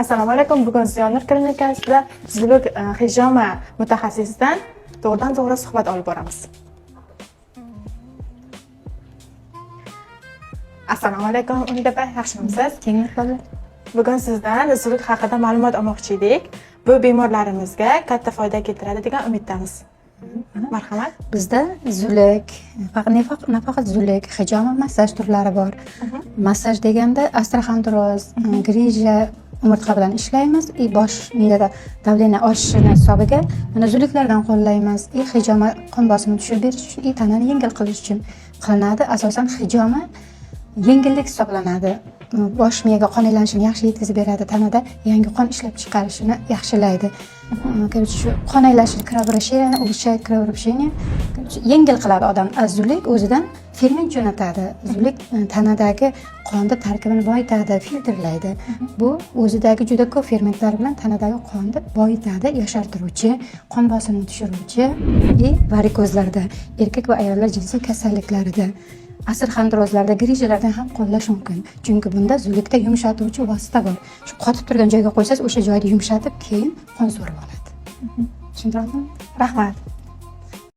Assalomu alaykum. Bugun Ziyonur klinikasida tuziluk hijoma mutaxassisidan to'g'ridan-to'g'ri suhbat olib boramiz. Assalomu alaykum, Umida opa, yaxshimisiz? Bugun sizdan tuziluk haqida ma'lumot olmoqchi edik. Bu bemorlarimizga katta foyda keltiradi degan umiddamiz. Marhamat. Bizda zuluk, nafaqat zuluk, hijoma massaj turlari bor. Massaj deganda osteoxondroz, grija, umurtqa bilan ishlaymiz. Bosh miyada davleniya oshishini hisobiga mana zuluklardan qo'llaymiz. Hijoma qon bosimini tushirib berish uchun, tanani yengil qilish uchun qilinadi. Asosan hijoma yengillik hisoblanadi. Bosh miyaga qon aylanishini yaxshi yetkazib beradi, tanada yangi qon ishlab chiqarishini yaxshilaydi. Shu qon aylanishini kровообращение yengil qiladi odam. Zuluk o'zidan ferment jo'natadi. Zuluk tanadagi qonni tarkibini boyitadi, filtrlaydi. Bu o'zidagi juda ko'p fermentlar bilan tanadagi qonni boyitadi, yoshartiruvchi, qon bosimini tushiruvchi varikozlarda, erkak va ayollar jinsiy kasalliklarida, osteoxondrozlarda, grijalardan ham qo'llash mumkin. Chunki bunda zulukda yumshatuvchi vosita bor. Shu qotib turgan joyga qo'ysangiz, o'sha joyni yumshatib, keyin qon so'rib oladi. Tushundingizmi? Rahmat.